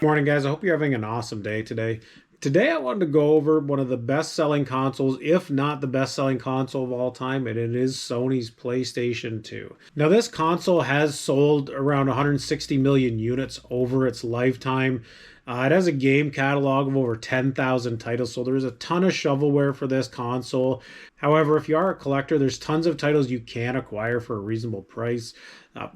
Morning, guys. I hope you're having an awesome day today. Today, I wanted to go over one of the best-selling consoles, if not the best-selling console of all time, and it is Sony's PlayStation 2. Now, this console has sold around 160 million units over its lifetime. It has a game catalog of over 10,000 titles, so there's a ton of shovelware for this console. However, if you are a collector, there's tons of titles you can acquire for a reasonable price.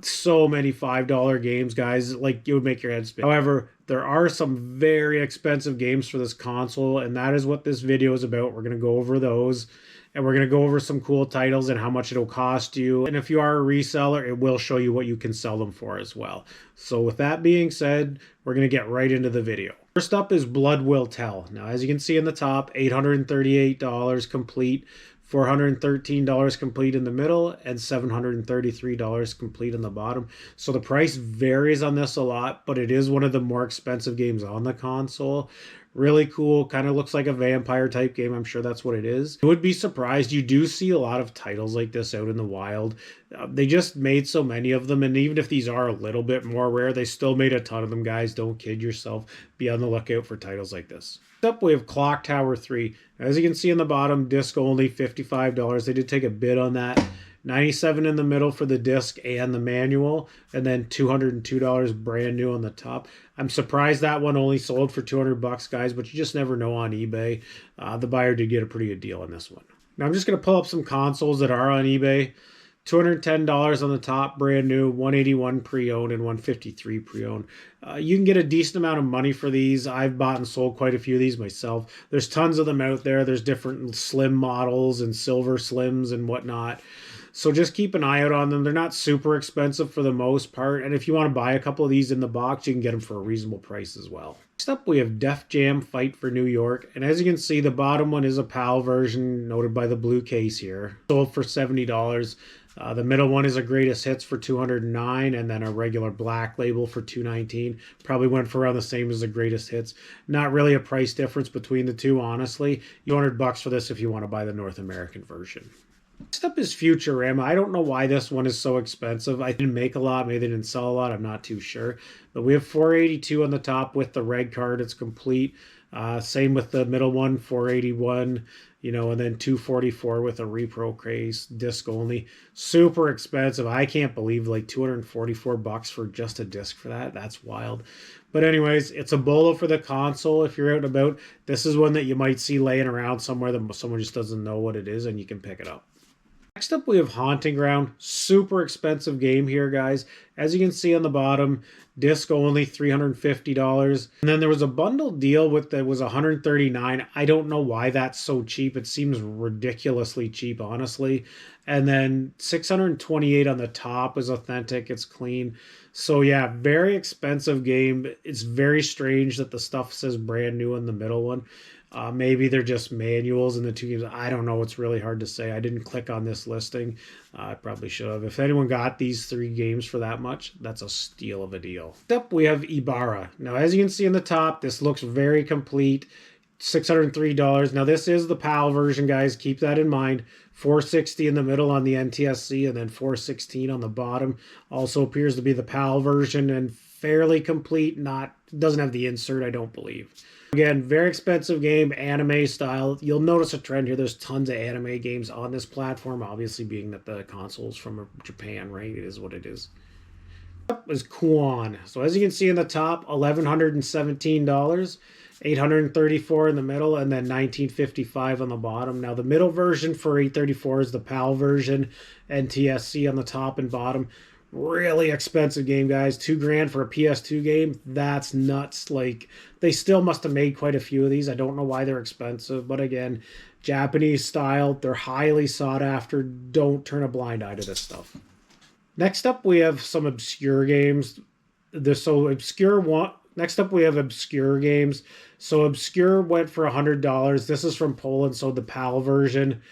So many $5 games, guys, like it would make your head spin. However, there are some very expensive games for this console, and that is what this video is about. We're going to go over those, and we're going to go over some cool titles and how much it'll cost you. And if you are a reseller, it will show you what you can sell them for as well. So with that being said, we're going to get right into the video. First up is Blood Will Tell. Now, as you can see in the top, $838 complete, $413 complete in the middle, and $733 complete in the bottom. So the price varies on this a lot, but it is one of the more expensive games on the console. Really cool, kind of looks like a vampire type game. I'm sure that's what it is. You would be surprised. You do see a lot of titles like this out in the wild. They just made so many of them, and even if these are a little bit more rare, they still made a ton of them, guys. Don't kid yourself. Be on the lookout for titles like this. Next up, we have Clock Tower 3. As you can see in the bottom, disc only, $55. They did take a bid on that. $97 in the middle for the disc and the manual, and then $202 brand new on the top. I'm surprised that one only sold for $200, guys, but you just never know on eBay. The buyer did get a pretty good deal on this one. Now I'm just going to pull up some consoles that are on eBay. $210 on the top, brand new, $181 pre-owned, and $153 pre-owned. You can get a decent amount of money for these. I've bought and sold quite a few of these myself. There's tons of them out there. There's different slim models and silver slims and whatnot. So just keep an eye out on them. They're not super expensive for the most part. And if you want to buy a couple of these in the box, you can get them for a reasonable price as well. Next up, we have Def Jam Fight for New York. And as you can see, the bottom one is a PAL version, noted by the blue case here. Sold for $70. The middle one is a greatest hits for $209, and then a regular black label for $219. Probably went for around the same as the greatest hits. Not really a price difference between the two, honestly. $200 for this if you want to buy the North American version. Next up is Futurama. I don't know why this one is so expensive. I didn't make a lot. Maybe they didn't sell a lot. I'm not too sure. But we have $482 on the top with the red card. It's complete. Same with the middle one, $481, and then $244 with a repro case, disc only. Super expensive. I can't believe like $244 for just a disc for that. That's wild. But anyways, it's a bolo for the console. If you're out and about, this is one that you might see laying around somewhere that someone just doesn't know what it is, and you can pick it up. Next up, we have Haunting Ground. Super expensive game here, guys. As you can see on the bottom, disc only, $350. And then there was a bundle deal that was $139. I don't know why that's so cheap. It seems ridiculously cheap, honestly. And then $628 on the top is authentic. It's clean. So yeah, very expensive game. It's very strange that the stuff says brand new in the middle one. Maybe they're just manuals in the two games. I don't know. It's really hard to say. I didn't click on this listing. I probably should have. If anyone got these three games for that much, that's a steal of a deal. Next up, we have Ibara. Now, as you can see in the top, this looks very complete. $603. Now, this is the PAL version, guys. Keep that in mind. $460 in the middle on the NTSC, and then $416 on the bottom. Also appears to be the PAL version and fairly complete. Doesn't have the insert, I don't believe. Again, very expensive game, anime style. You'll notice a trend here. There's tons of anime games on this platform, obviously being that the console's from Japan, right? It is what it is. Up is Kuon. So as you can see in the top, $1,117, $834 in the middle, and then $1,955 on the bottom. Now the middle version for $834 is the PAL version, NTSC on the top and bottom. Really expensive game, guys. $2,000 for a PS2 game. That's nuts. Like, they still must have made quite a few of these. I don't know why they're expensive, but again, Japanese style. They're highly sought after. Don't turn a blind eye to this stuff. Next up, we have some obscure games. Next up, we have obscure games. So obscure went for $100. This is from Poland, so the PAL version.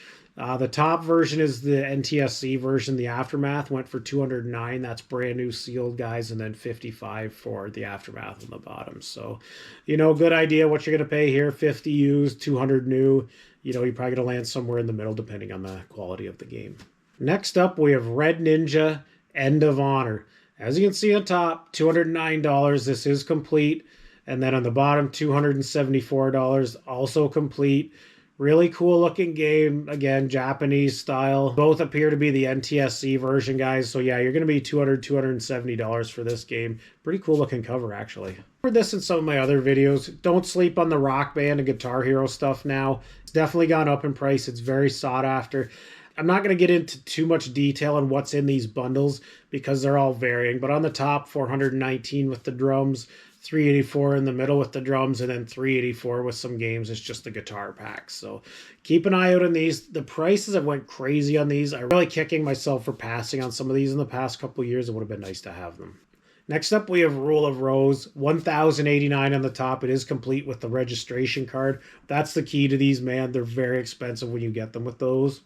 The top version is the NTSC version. The Aftermath went for $209. That's brand new sealed, guys, and then $55 for the Aftermath on the bottom. So, good idea what you're going to pay here. $50 used, $200 new. You're probably going to land somewhere in the middle depending on the quality of the game. Next up, we have Red Ninja End of Honor. As you can see on top, $209. This is complete. And then on the bottom, $274, also complete. Really cool looking game. Again, Japanese style. Both appear to be the NTSC version, guys. So yeah, you're going to be $270 for this game. Pretty cool looking cover, actually. For this and some of my other videos, don't sleep on the Rock Band and Guitar Hero stuff now. It's definitely gone up in price. It's very sought after. I'm not going to get into too much detail on what's in these bundles because they're all varying. But on the top, 419 with the drums, 384 in the middle with the drums, and then 384 with some games. It's just the guitar packs. So keep an eye out on these. The prices have went crazy on these. I'm really kicking myself for passing on some of these in the past couple of years. It would have been nice to have them. Next up, we have Rule of Rose, $1,089 on the top. It is complete with the registration card. That's the key to these, man. They're very expensive when you get them with those.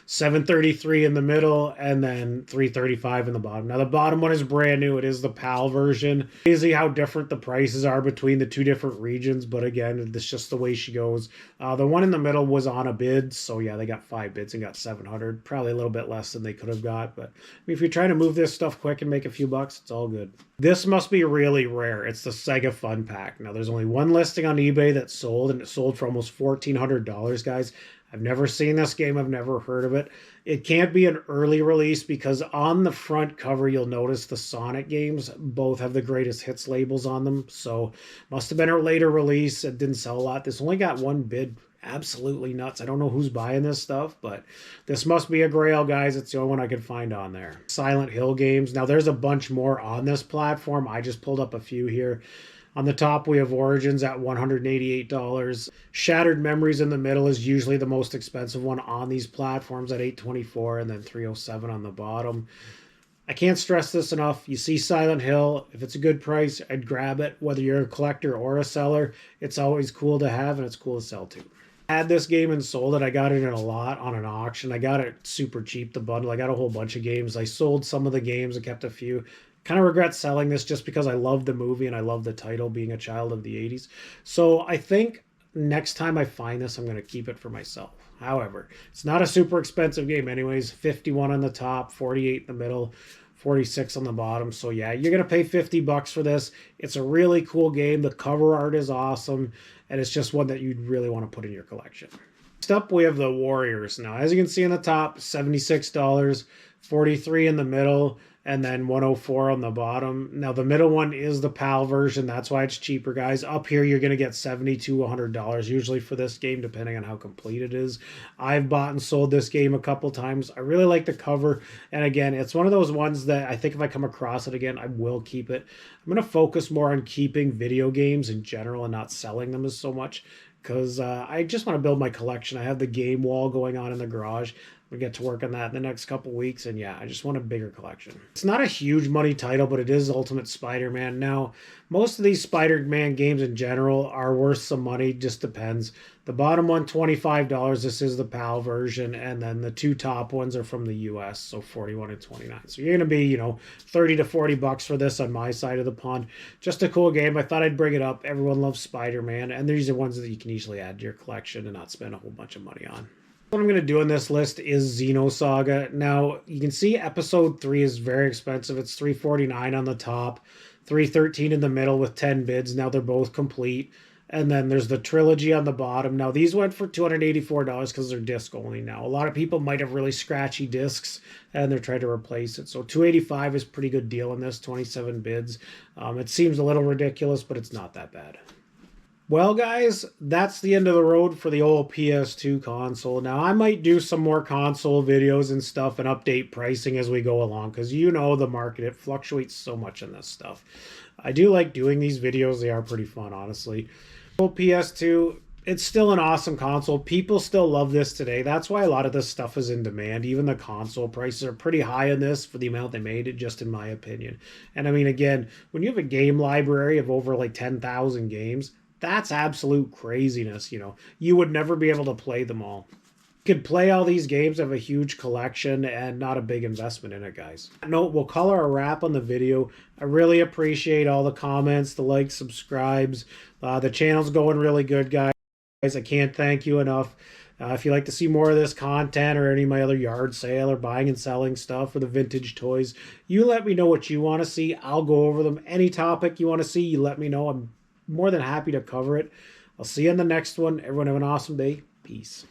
733 in the middle, and then 335 in the bottom. Now the bottom one is brand new. It is the PAL version. Crazy how different the prices are between the two different regions, but again, that's just the way she goes. The one in the middle was on a bid, so yeah, they got 5 bids and got 700. Probably a little bit less than they could have got, but I mean, if you're trying to move this stuff quick and make a few bucks, it's all good. This must be really rare. It's the Sega Fun Pack. Now there's only one listing on eBay that sold, and it sold for almost $1,400, guys. I've never seen this game. I've never heard of it. It can't be an early release because on the front cover, you'll notice the Sonic games both have the greatest hits labels on them. So must have been a later release. It didn't sell a lot. This only got one bid. Absolutely nuts. I don't know who's buying this stuff, but this must be a grail, guys. It's the only one I could find on there. Silent Hill games. Now there's a bunch more on this platform. I just pulled up a few here. On the top, we have Origins at $188. Shattered Memories in the middle is usually the most expensive one on these platforms at $824, and then $307 on the bottom. I can't stress this enough. You see Silent Hill, if it's a good price, I'd grab it. Whether you're a collector or a seller, it's always cool to have, and it's cool to sell too. I had this game and sold it. I got it in a lot on an auction. I got it super cheap, the bundle. I got a whole bunch of games. I sold some of the games. I kept a few. Kind of regret selling this just because I love the movie and I love the title, being a child of the 80s. So I think next time I find this, I'm going to keep it for myself. However, it's not a super expensive game anyways. 51 on the top, 48 in the middle, 46 on the bottom. So yeah, you're going to pay $50 for this. It's a really cool game. The cover art is awesome, and it's just one that you'd really want to put in your collection. Next up, we have the Warriors. Now, as you can see on the top, $76, 43 in the middle, and then 104 on the bottom. Now, the middle one is the PAL version. That's why it's cheaper, guys. Up here, you're going to get $70 to $100 usually for this game, depending on how complete it is. I've bought and sold this game a couple times. I really like the cover. And again, it's one of those ones that I think if I come across it again, I will keep it. I'm going to focus more on keeping video games in general and not selling them as so much, because I just want to build my collection. I have the game wall going on in the garage. We get to work on that in the next couple weeks, and yeah, I just want a bigger collection. It's not a huge money title, but it is Ultimate Spider-Man. Now, most of these Spider-Man games in general are worth some money, just depends. The bottom one, $25, this is the PAL version, and then the two top ones are from the US, so $41 and $29. So you're going to be, $30 to $40 for this on my side of the pond. Just a cool game. I thought I'd bring it up. Everyone loves Spider-Man, and these are ones that you can easily add to your collection and not spend a whole bunch of money on. What I'm going to do in this list is Xenosaga. Now, you can see episode 3 is very expensive. It's $349 on the top, $313 in the middle with 10 bids. Now they're both complete. And then there's the trilogy on the bottom. Now, these went for $284 because they're disc only now. A lot of people might have really scratchy discs, and they're trying to replace it. So $285 is a pretty good deal in this, 27 bids. It seems a little ridiculous, but it's not that bad. Well, guys, that's the end of the road for the old PS2 console. Now, I might do some more console videos and stuff and update pricing as we go along, because the market, it fluctuates so much in this stuff. I do like doing these videos. They are pretty fun, honestly. Old PS2, it's still an awesome console. People still love this today. That's why a lot of this stuff is in demand. Even the console prices are pretty high in this for the amount they made it, just in my opinion. And I mean, again, when you have a game library of over like 10,000 games, that's absolute craziness. You would never be able to play them all. You could play all these games, have a huge collection, and not a big investment in it, guys. Note, we'll call her a wrap on the video. I really appreciate all the comments, the likes, subscribes. The channel's going really good, guys. I can't thank you enough. If you like to see more of this content or any of my other yard sale or buying and selling stuff or the vintage toys, you let me know what you want to see. I'll go over them. Any topic you want to see, you let me know. I'm more than happy to cover it. I'll see you on the next one. Everyone have an awesome day. Peace.